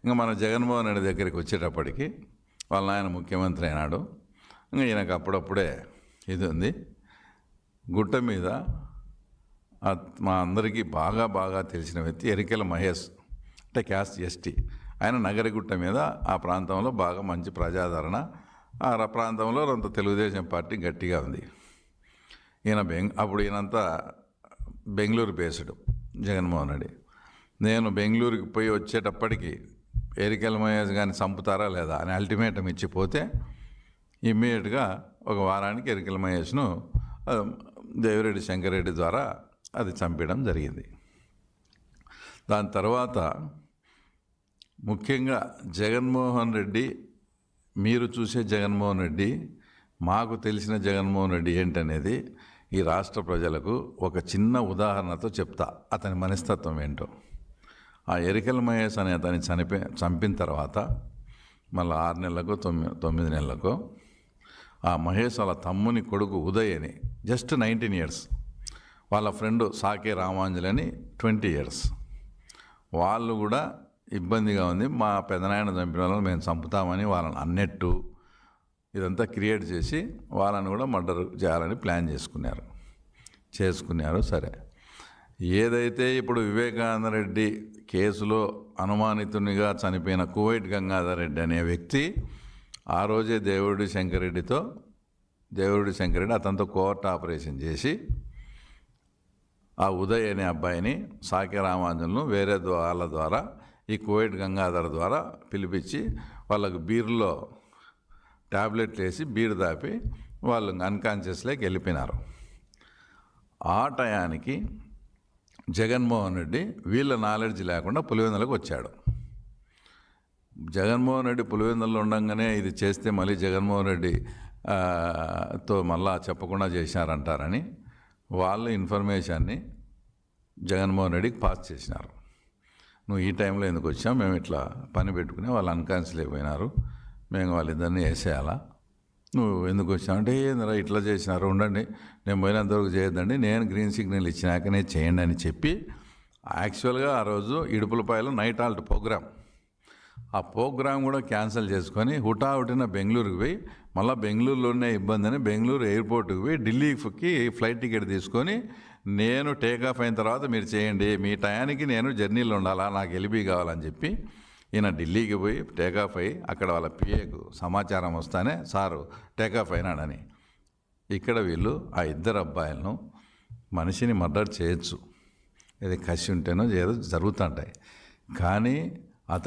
ఇంకా మన జగన్మోహన్ రెడ్డి దగ్గరికి వచ్చేటప్పటికి వాళ్ళ నాయన ముఖ్యమంత్రి అయినాడు. ఇంకా ఈయనకు అప్పుడప్పుడే ఇది ఉంది. గుట్ట మీద మా అందరికీ బాగా తెలిసిన వ్యక్తి ఎరికెల మహేష్, అంటే క్యాస్ట్ ఎస్టీ. ఆయన నగరగుట్ట మీద ఆ ప్రాంతంలో బాగా మంచి ప్రజాదరణ, ఆ ప్రాంతంలో కొంత తెలుగుదేశం పార్టీ గట్టిగా ఉంది. అప్పుడు ఈయనంతా బెంగళూరు బేస్డ్ జగన్మోహన్ రెడ్డి. నేను బెంగళూరుకి పోయి వచ్చేటప్పటికి ఎరికెల మహేష్ కానీ చంపుతారా లేదా అని అల్టిమేటం ఇచ్చిపోతే ఇమ్మీడియట్గా ఒక వారానికి ఎరికెల మహేష్ను దేవిరెడ్డి శంకరెడ్డి ద్వారా అది చంపడం జరిగింది. దాని తర్వాత ముఖ్యంగా జగన్మోహన్ రెడ్డి, మీరు చూసే జగన్మోహన్ రెడ్డి, మాకు తెలిసిన జగన్మోహన్ రెడ్డి ఏంటనేది ఈ రాష్ట్ర ప్రజలకు ఒక చిన్న ఉదాహరణతో చెప్తా, అతని మనస్తత్వం ఏంటో. ఆ ఎరికెల మహేష్ అనే అతన్ని చంపిన తర్వాత మళ్ళీ 6 నెలలకు 9 నెలలకు ఆ మహేష్ వాళ్ళ తమ్ముని కొడుకు ఉదయ్ అని జస్ట్ 19 years, వాళ్ళ ఫ్రెండ్ సాకే రామాంజలి అని 20 years, వాళ్ళు కూడా ఇబ్బందిగా ఉంది, మా పెదనాయన చంపిన వాళ్ళని మేము చంపుతామని వాళ్ళని అన్నట్టు ఇదంతా క్రియేట్ చేసి వాళ్ళని కూడా మర్డర్ చేయాలని ప్లాన్ చేసుకున్నారు. సరే, ఏదైతే ఇప్పుడు వివేకానంద రెడ్డి కేసులో అనుమానితునిగా చనిపోయిన కువైట్ గంగాధర్ రెడ్డి అనే వ్యక్తి ఆ రోజే దేవిరెడ్డి శంకరెడ్డి అతనితో కోర్ట్ ఆపరేషన్ చేసి ఆ ఉదయ్ అనే అబ్బాయిని సాకే రామాంజన్ను వేరే వాళ్ళ ద్వారా ఈ కువైట్ గంగాధర్ ద్వారా పిలిపించి వాళ్ళకు బీర్లో ట్యాబ్లెట్లు వేసి బీర్ దాపి వాళ్ళు అన్కాన్షియస్లోకి వెళ్ళిపోయినారు. ఆ టయానికి జగన్మోహన్ రెడ్డి వీళ్ళ నాలెడ్జ్ లేకుండా పులివెందులకు వచ్చాడు. జగన్మోహన్ రెడ్డి పులివెందుల్లో ఉండగానే ఇది చేస్తే మళ్ళీ జగన్మోహన్ రెడ్డి తో మళ్ళా చెప్పకుండా చేశారంటారని వాళ్ళు ఇన్ఫర్మేషన్ని జగన్మోహన్ రెడ్డికి పాస్ చేసినారు. నువ్వు ఈ టైంలో ఎందుకు వచ్చావు, మేము ఇట్లా పని పెట్టుకుని వాళ్ళు అన్కాన్షియస్ అయిపోయినారు, మేము వాళ్ళిద్దరిని వేసేయాలా, నువ్వు ఎందుకు వచ్చావు అంటే ఏందిరా ఇట్లా చేసినారు, ఉండండి నేను పోయినంతవరకు చేయొద్దండి, నేను గ్రీన్ సిగ్నల్ ఇచ్చినాకనే చేయండి అని చెప్పి యాక్చువల్గా ఆ రోజు ఇడుపులపాయలో నైట్ హాల్ట్ ప్రోగ్రామ్, ఆ ప్రోగ్రామ్ కూడా క్యాన్సిల్ చేసుకొని హుటాహుటిన బెంగళూరుకి పోయి మళ్ళీ బెంగళూరులోనే ఇబ్బంది అని బెంగళూరు ఎయిర్పోర్ట్కి పోయి ఢిల్లీకి ఫ్లైట్ టికెట్ తీసుకొని నేను టేకాఫ్ అయిన తర్వాత మీరు చేయండి, మీ టయానికి నేను జర్నీలో ఉండాలా, నాకు ఎల్బీ కావాలని చెప్పి ఈయన ఢిల్లీకి పోయి టేకాఫ్ అయ్యి అక్కడ వాళ్ళ పిఏకు సమాచారం వస్తానే సారు టేకాఫ్ అయినాడని. ఇక్కడ వీళ్ళు ఆ ఇద్దరు అబ్బాయిలను మనిషిని మర్డర్ చేయొచ్చు, ఇది కసి ఉంటేనో ఏదో జరుగుతుంటాయి, కానీ